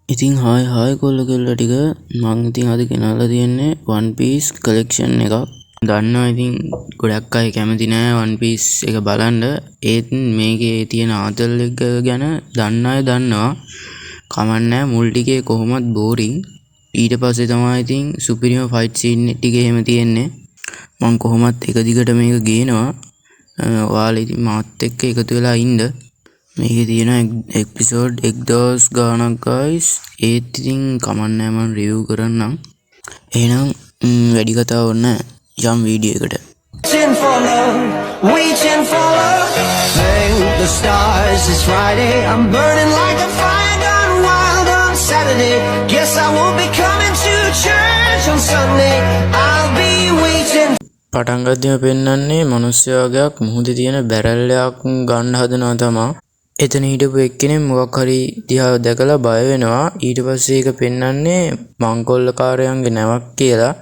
ඉතින් හායි කොල්ලෝ කෙල්ලෝ ටික මං ඉතින් අද ගෙනල්ලා තියෙන්නේ One Piece collection එකක්. දන්නවා ඉතින් ගොඩක් අය කැමති නෑ One Piece එක බලන්න. ඒත් මේකේ තියෙන ආතල් එක ගැන දන්න අය දන්නවා. කමක් නෑ මුල් ටිකේ කොහොමත් බෝරින්. ඊට පස්සේ තමයි ඉතින් සුපිරිම ෆයිට් සීන් ටික එහෙම තියෙන්නේ. මං කොහොමත් එක දිගට මේක ගේනවා. ඔයාලා ඉතින් මාත් එක්ක එකතු වෙලා ඉන්න. මේකේ තියෙන එපිසෝඩ් 1000 ගානක් guys. ඒත් ඉතින් කමක් නෑ මම රිවිව් කරන්නම්. එහෙනම් වැඩි කතාවක් නැහැ. යම් වීඩියෝ එකට. Waiting for love. Thank the stars it's Friday. I'm burning like a fire gone wild on Saturday. Guess I won't be coming to church on Sunday. I'll be waiting. පටන් ගද්දිම පෙන්නන්නේ මිනිස්සුයාගයක් මුහුදේ තියෙන බැරල් එකක් ගන්න හදනවා තමයි. එතන හිටපු එක්කෙනෙක් මොකක් හරි දිහා දැකලා බය වෙනවා. ඊට පස්සේ ඒක පෙන්නන්නේ මංකොල්ලකාරයන්ගේ නැවක් කියලා.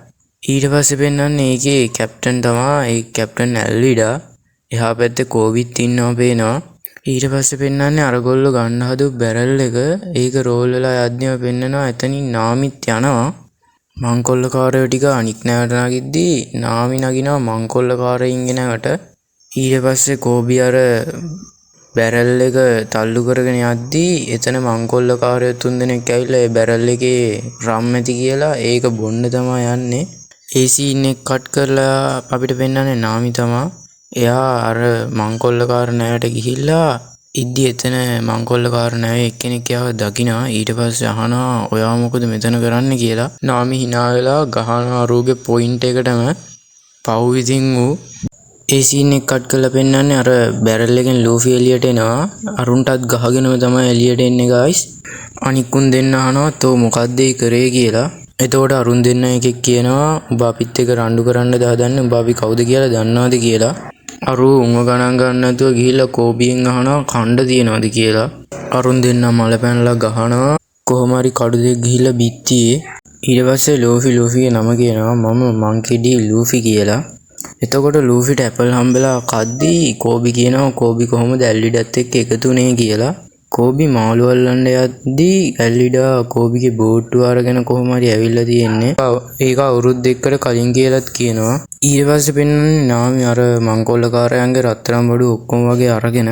ඊට පස්සේ පෙන්නන්නේ ඒකේ කැප්ටන් තමයි. ඒ කැප්ටන් ඇල්විඩා. එහා පැත්තේ කෝබිත් ඉන්නවා පේනවා. ඊට පස්සේ පෙන්නන්නේ අරගොල්ලෝ ගන්න හදපු බැරල් එක. ඒක රෝල් වෙලා යද්දිම පෙන්නනවා එතනින් නාමිත් යනවා. මංකොල්ලකාරයෝ ටික අනික් නැවට නගිද්දී නාමි නගිනවා මංකොල්ලකාරයින්ගේ නැවට. ඊට පස්සේ කෝබි අර බැරල් එක තල්ලු කරගෙන යද්දී එතන මංකොල්ලකාරයෝ තුන්දෙනෙක් ඇවිල්ලා ඒ බැරල් එකේ රම් ඇති කියලා ඒක බොන්න තමයි යන්නේ. ඒ සීන් එක කට් කරලා අපිට පෙන්නන්නේ නාමි තමයි. එයා අර මංකොල්ලකාර නැවට ගිහිල්ලා ඉද්දි එතන මංකොල්ලකාර නැවේ එක්කෙනෙක් එයාව දකිනවා. ඊට පස්සේ අහනවා ඔයා මොකද මෙතන කරන්නේ කියලා. නාමි hina වෙලා ගහනවා රූගේ පොයින්ට් එකටම. පව් විදින් ඌ ඒ සීන් එක කට් කරලා පෙන්නන්නේ අර බැරල් එකෙන් ලූෆි එළියට එනවා. අරුන්ටත් ගහගෙනම තමයි එළියට එන්නේ guys. අනිකුන් දෙන්න අහනවා තෝ මොකද්ද ඒ කරේ කියලා. එතකොට අරුන් දෙන්න එකෙක් කියනවා උඹ අපිත් එක්ක රණ්ඩු කරන්න දාදන්නේ උඹ අපි කවුද කියලා දන්නවද කියලා. අරු උංග ගණන් ගන්න නැතුව ගිහිල්ලා කෝබියෙන් අහනවා කණ්ඩ තියනවද කියලා. අරුන් දෙන්න මල පැනලා ගහනවා. කොහොම හරි කඩු දෙක ගිහිල්ලා බිත්තියේ. ඊට පස්සේ ලූෆිගේ නම කියනවා මම මංකිඩි ලූෆි කියලා. එතකොට ලූෆිට ඇපල් හම්බෙලා කද්දී කෝබි කියනවා කෝබි කොහොමද ඇල්විඩාත් එක්ක එකතුනේ කියලා. කෝබි මාළු අල්ලන්න යද්දී ඇල්විඩා කෝබිගේ බෝට්ටුව අරගෙන කොහොම හරි ඇවිල්ලා තියෙන්නේ. ඒක අවුරුදු දෙකකට කලින් කියලාත් කියනවා. ඊට පස්සේ පෙන්නන්නේ නාමි අර මංකොල්ලකාරයන්ගේ රත්තරන් බඩු ඔක්කොම වගේ අරගෙන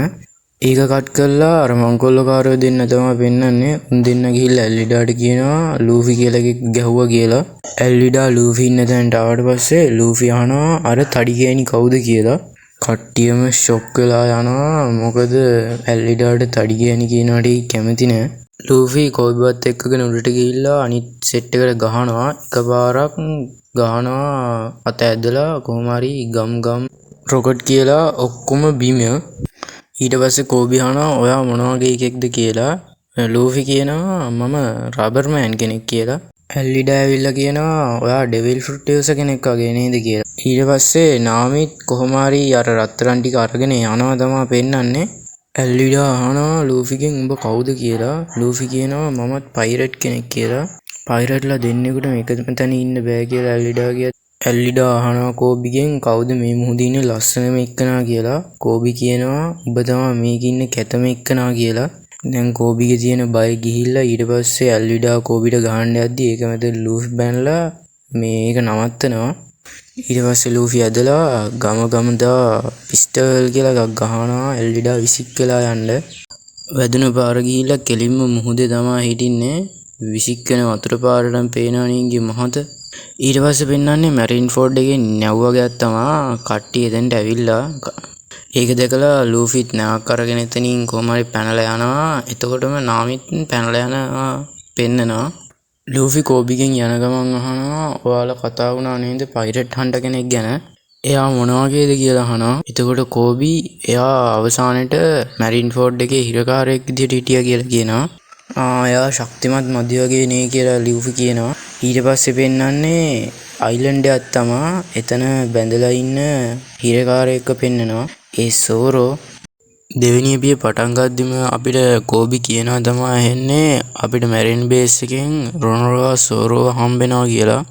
ඒක කට් කරලා අර මංකොල්ලකාරයෝ දෙන්න තමයි පෙන්නන්නේ. උන් දෙන්න ගිහිල්ලා ඇල්විඩාට කියනවා ලූෆි කියලා ගැහුවා කියලා. ඇල්විඩා ලූෆි ඉන්න තැනට ආවට පස්සේ ලූෆි අහනවා අර තඩි ගෑණි කවුද කියලා. කට්ටියම ෂොක් වෙලා යනවා. මොකද ඇල්විඩාට තඩි ගෑණි කියනවට කැමති නෑ. ලූෆි කෝබිවත් එක්කගෙන උඩට ගිහිල්ලා අනිත් සෙට් එකට ගහනවා. එකපාරක් ගහනවා අත ඇදලා කොහොම හරි ගම් රොකට් කියලා ඔක්කොම බිම. ඊට පස්සේ කෝබි අහනවා ඔයා මොන වගේ එකෙක්ද කියලා. ලූෆි කියනවා මම රබර්මෑන් කෙනෙක් කියලා. ඇල්විඩා ඇවිල්ලා කියනවා ඔයා ඩෙවිල් ෆෘට් යූසර් කෙනෙක් වගේ නේද කියලා. ඊට පස්සේ නාමිත් කොහොම හරි අර රත්තරන් ටික අරගෙන යනවා තමයි පෙන්නන්නේ. ඇල්විඩා අහනවා ලූෆිගෙන් උඹ කවුද කියලා. ලූෆි කියනවා මමත් පයිරට් කෙනෙක් කියලා. පයිරට්ලා දෙන්නෙකුටම එකම තැන ඉන්න බෑ කියලා ඇල්විඩා කියත් ඇල්විඩා අහනවා කෝබිගෙන් කවුද මේ මුහුදේ ඉන්න ලස්සනම එක්කනා කියලා. කෝබි කියනවා උඹ තමයි මේකේ ඉන්න කැතම එක්කනා කියලා. දැන් කෝබිගේ තියෙන බය ගිහිල්ලා ඊට පස්සේ ඇල්විඩා කෝබිට ගහන්න යද්දි ඒක මැද ලූෆි බැනලා මේක නවත්තනවා. ඊට පස්සේ ලූෆි ඇදලා ගම දා පිස්ටල් කියලා එකක් ගහනවා ඇල්විඩා විසික් වෙලා යන්න. වැදුන පාර ගිහිල්ලා කෙලින්ම මුහුදේ තමයි හිටින්නේ. විසික් වෙන වතුර පාරටම පේනවා නින්ගේ මොහොත. ඊට පස්සේ පෙන්නන්නේ මැරින් ෆෝඩ් එකේ නැව්වගයක් තමයි කට්ටිය එතනට ඇවිල්ලා. ඒක දැකලා ලූෆිත් නැවක් අරගෙන එතනින් කොහොම හරි පැනලා යනවා. එතකොටම නාමිත් පැනලා යනවා පෙන්නනවා. ලූෆි කෝබිගෙන් යන ගමන් අහනවා ඔයාලා කතා වුණා නේද පයිරට් හන්ටර් කෙනෙක් ගැන. එයා මොන වගේද කියලා අහනවා. එතකොට කෝබි එයා අවසානයේට මැරින් ෆෝඩ් එකේ හිරකාරයෙක් විදිහට හිටියා කියලා කියනවා. එයා ශක්තිමත් මදි වගේ නේ කියලා ලූෆි කියනවා. ඊට පස්සේ පෙන්නන්නේ අයිලන්ඩ් එකක් තමයි. එතන බැඳලා ඉන්න හිරකාරයෙක්ව පෙන්නනවා. ඒ සෝරෝ දෙවෙනි එපිය පටන් ගද්දිම අපිට කෝබි කියනවා තමයි ඇහෙන්නේ අපිට මැරින් බේස් එකෙන් රොනරෝවා සෝරෝව හම්බෙනවා කියලා.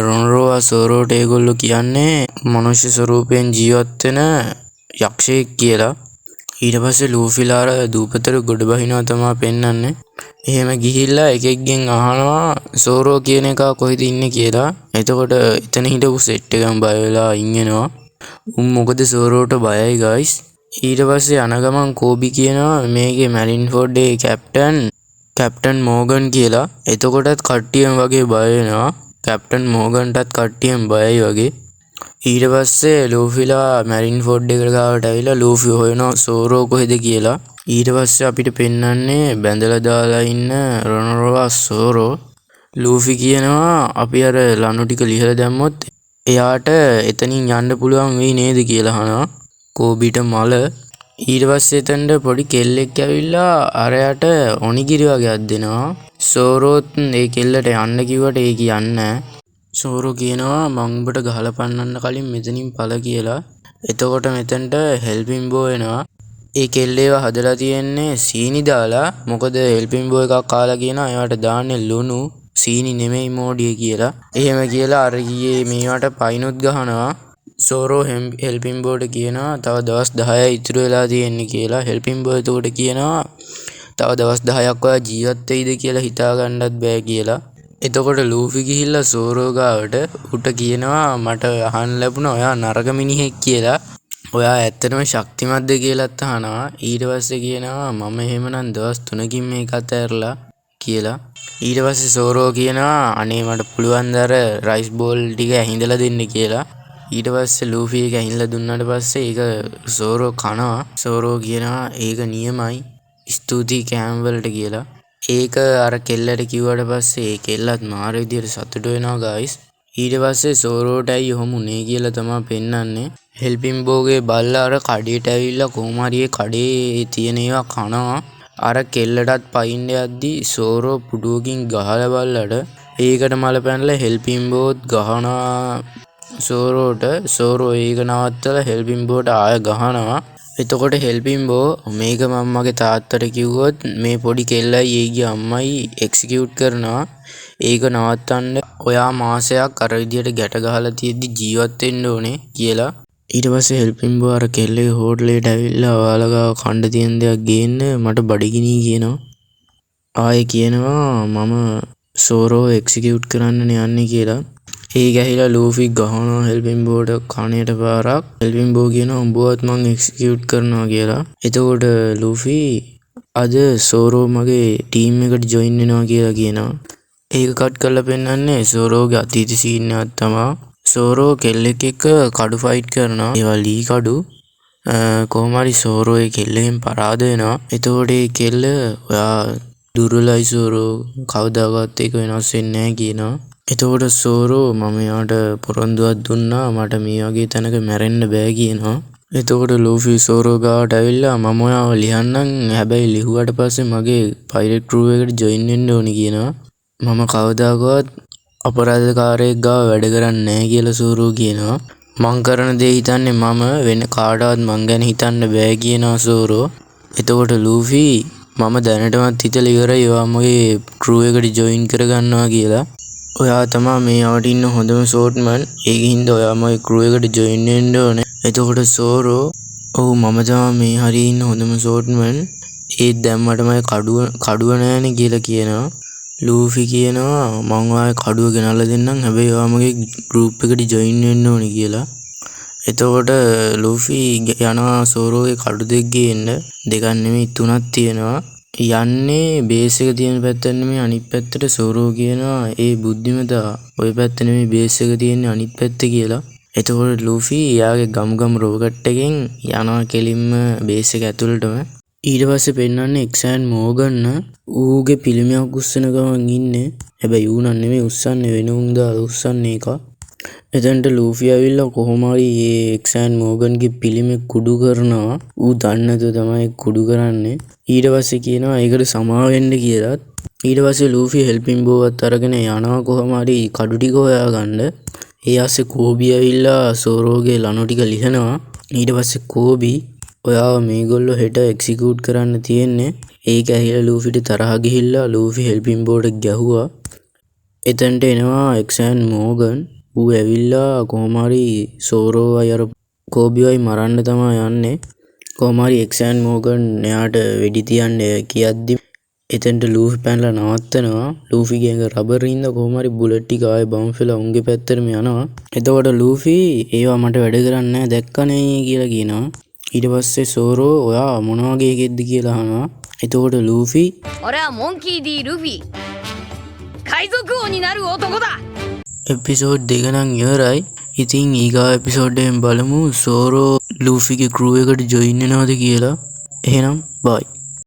රොනරෝවා සෝරෝට ඒගොල්ලෝ කියන්නේ මනුෂ්‍ය ස්වරූපයෙන් ජීවත් වෙන යක්ෂයෙක් කියලා. ඊට පස්සේ ලූෆිලා අර දූපතට ගොඩ බහිනවා තමයි පෙන්වන්නේ. එහෙම ගිහිල්ලා එකෙක්ගෙන් අහනවා සෝරෝ කියන එක කොහෙද ඉන්නේ කියලා. එතකොට එතන හිටපු සෙට් එකම බය වෙලා ඉන්නවා. උන් මොකද සෝරෝට බයයි ගයිස්. ඊට පස්සේ යන ගමන් කෝබි කියනවා මේකේ මැරින්ෆෝඩ් එකේ කැප්ටන් මෝගන් කියලා. එතකොටත් කට්ටියම වගේ බය වෙනවා. කැප්ටන් මෝගන්ටත් කට්ටියම බයයි වගේ. ඊට පස්සේ ලූෆිලා මැරින්ෆෝඩ් එකට ගාවට ඇවිල්ලා ලූෆි හොයනවා සෝරෝ කොහෙද කියලා. ඊට පස්සේ අපිට පෙන්වන්නේ බැඳලා දාලා ඉන්න රොනෝරෝවා සෝරෝ. ලූෆි කියනවා අපි අර ලනු ටික ලිහලා දැම්මොත් එයාට එතනින් යන්න පුළුවන් වෙයි නේද කියලා අහනවා කෝබිට මල. ඊට පස්සේ එතනට පොඩි කෙල්ලෙක් ඇවිල්ලා අරයට ඔනිගිරි වගේක් දෙනවා. සෝරෝත් ඒ කෙල්ලට යන්න කිව්වට ඒ කියන්නේ නැහැ. සෝරෝ කියනවා මං උඹට ගහලා පන්නන්න කලින් මෙතනින් පළ කියලා. එතකොට මෙතනට හෙල්පින් බෝ එනවා. ඒ කෙල්ලේව හදලා තියෙන්නේ සීනි දාලා. මොකද හෙල්පින් බෝ එකක් කාලා කියනවා එයාට දාන්නේ ලුණු සීනි නෙමෙයි මෝඩිය කියලා. එහෙම කියලා අර ගියේ මේවට පයින්ොත් ගහනවා. සෝරෝ හෙල්පින් බෝට කියනවා තව දවස් 10යි ඉතුරු වෙලා තියෙන්නේ කියලා. හෙල්පින් බෝ එතකොට කියනවා තව දවස් 10ක් ඔයා ජීවත් වෙයිද කියලා හිතා ගන්නත් බෑ කියලා. එතකොට ලූෆි ගිහිල්ලා සෝරෝ ගාවට උට කියනවා මට අහන්න ලැබුණා ඔයා නරක මිනිහෙක් කියලා. ඔයා ඇත්තටම ශක්තිමත්ද කියලාත් අහනවා. ඊට පස්සේ කියනවා මම එහෙමනම් දවස් 3කින් මේක අතහැරලා කියලා. ඊට පස්සේ සෝරෝ කියනවා අනේ මට පුළුවන් ද අර රයිස් බෝල් ටික ඇහිඳලා දෙන්න කියලා. ඊට පස්සේ ලූෆි එක ඇහිඳලා දුන්නාට පස්සේ ඒක සෝරෝ කනවා. සෝරෝ කියනවා ඒක නියමයි ස්තුතියි කෑම වලට කියලා. ඒක අර කෙල්ලට කිව්වට පස්සේ ඒ කෙල්ලත් මාර විදියට සතුටු වෙනවා ගයිස්. ඊට පස්සේ සෝරෝට ඇයි ඔහොම උනේ කියලා තමයි පෙන්වන්නේ. හෙල්පින් බෝගේ බල්ලා අර කඩේට ඇවිල්ලා කොහොම හරි ඒ කඩේ තියෙන ඒවා කනවා. අර කෙල්ලටත් පයින්න යද්දි සෝරෝ පුඩුවකින් ගහලා බල්ලට ඒකට මල පැනලා හෙල්පින් බෝත් ගහනවා සෝරෝට. සෝරෝ ඒක නවත්තලා හෙල්පින් බෝට ආය ගහනවා. එතකොට හෙල්පින් බෝ මේක මම මගේ තාත්තට කිව්වොත් මේ පොඩි කෙල්ලයි ඒගේ අම්මයි එක්සිකියුට් කරනවා. ඒක නවත්තන්න ඔයා මාසයක් අර විදියට ගැට ගහලා තියෙද්දි ජීවත් වෙන්න ඕනේ කියලා. ඊට පස්සේ හෙල්පින් බෝ අර කෙල්ලගේ හෝටලේට ඇවිල්ලා ඔයාලා ගාව කන්න තියෙන දේක් ගේන්න මට බඩගිනි කියනවා. ආයේ කියනවා මම සෝරෝ එක්සිකියුට් කරන්න යන්නේ කියලා. ඒ ගැහිලා ලූෆි ගහනවා හෙල්පින් බෝට කණේට පාරක්. හෙල්පින් බෝ කියනවා උඹවත් මං එක්සිකියුට් කරනවා කියලා. එතකොට ලූෆි අද සෝරෝ මගේ ටීම් එකට ජොයින් වෙනවා කියලා කියනවා. ඒක කට් කරලා පෙන්නන්නේ සෝරෝගේ අතීත සීන් එකක් තමයි. සෝරෝ කෙල්ලෙක් එක්ක කඩු ෆයිට් කරනවා. ඒවා ලී කඩු. කොහොම හරි සෝරෝ ඒ කෙල්ලෙන් පරාද වෙනවා. එතකොට ඒ කෙල්ල ඔයා දුර්වලයි සෝරෝ කවදාවත් ඒක වෙනස් වෙන්නේ නැහැ කියනවා. එතකොට සෝරෝ මම යාට පොරොන්දුවක් දුන්නා මට මේ වගේ තැනක මැරෙන්න බෑ කියනවා. එතකොට ලූෆි සෝරෝ ගාවට ඇවිල්ලා මම ඔයාව ලියන්නම් හැබැයි ලිහුවට පස්සේ මගේ පයිරට් ක්‍රූ එකට ජොයින් වෙන්න ඕනි කියනවා. මම කවදාකවත් අපරාධකාරයෙක් ගාව වැඩ කරන්නේ නැහැ කියලා සෝරෝ කියනවා. මං කරන දේ හිතන්නේ මම වෙන කාටවත් මං ගැන හිතන්න බෑ කියනවා සෝරෝ. එතකොට ලූෆි මම දැනටමත් හිතලා ඉවරයි ඔයා මගේ ක්‍රූ එකට ජොයින් කරගන්නවා කියලා. ඔයා තමා මේ ආවට ඉන්න හොඳම සෝට්මන්. ඒකින් හින්දා ඔයා මගේ ක්‍රූ එකට ජොයින් වෙන්න ඕනේ. එතකොට සෝරෝ ඔව් මම තමා මේ හරිය ඉන්න හොඳම සෝට්මන්. ඒත් දැන් මට මගේ කඩුව නැහැනේ කියලා කියනවා. ලූෆි කියනවා මං ඔයාගේ කඩුව ගෙනල්ලා දෙන්නම් හැබැයි ඔයා මගේ ගෲප් එකට ජොයින් වෙන්න ඕනේ කියලා. එතකොට ලූෆි යනවා සෝරෝගේ කඩු දෙක ගේන්න. දෙකක් නෙමෙයි තුනක් තියෙනවා. යන්නේ බේස් එක තියෙන පැත්තට නෙමෙයි අනිත් පැත්තට. සෝරෝ කියනවා ඒ බුද්ධිමතා ওই පැත්ත නෙමෙයි බේස් එක තියෙන්නේ අනිත් පැත්ත කියලා. එතකොට ලූෆි එයාගේ ගම් රොකට් එකෙන් යනවා කෙලින්ම බේස් එක ඇතුළටම. ඊට පස්සේ පෙන්වන්නේ එක්සෑන් මෝගන් ඌගේ පිළිමයක් උස්සන ගමන් ඉන්නේ. හැබැයි ඌ නන් නෙමෙයි උස්සන්නේ වෙන උන් දාලා උස්සන්නේ එක. එතනට ලූෆි ඇවිල්ලා කොහොම හරි මේ එක්සෑන් මෝගන්ගේ පිළිමේ කුඩු කරනවා. ඌ දන්නේ නැතුව තමයි කුඩු කරන්නේ. ඊට පස්සේ කියනවා ඒකට සමා වෙන්න කියලාත්. ඊට පස්සේ ලූෆි හෙල්පින් බෝවත් අරගෙන යනවා කොහොම හරි කඩු ටික හොයාගන්න. ඒ ආසේ කෝබි ඇවිල්ලා සෝරෝගේ ලනු ටික ලිහනවා. ඊට පස්සේ කෝබි ඔයාව මේගොල්ලෝ හෙට එක්සිකියුට් කරන්න තියෙන්නේ. ඒක ඇහිලා ලූෆිට තරහ ගිහිල්ලා ලූෆි හෙල්පින් බෝට ගැහුවා. එතනට එනවා එක්සෑන් මෝගන්. ඌ ඇවිල්ලා කොහොම හරි සෝරෝවයි අර කෝබිවයි මරන්න තමයි යන්නේ. කොහමරි එක්සෑන් මෝගන් එයාට වෙඩි තියන්න කියද්දි එතෙන්ට ලූෆි පැනලා නවත්තනවා. ලූෆිගේ රබරින්ද කොහමරි බුලට් ටික ආයේ බවුන්ස් වෙලා උන්ගේ පැත්තටම යනවා. එතකොට ලූෆි ඒවා මට වැඩ කරන්නේ නැහැ දැක්කනේ කියලා කියනවා. ඊට පස්සේ සෝරෝ ඔයා මොන වගේ එකෙක්ද කියලා අහනවා. එතකොට ලූෆි 俺はモンキー D ルフィ海賊王になる男だ එපිසෝඩ් 2 නම් ඉවරයි. ඉතින් ඊගා එපිසෝඩ් එකෙන් බලමු සෝරෝ ලූෆිගේ ක්‍රූ එකට ජොයින් වෙනවද කියලා. එහෙනම් බයි.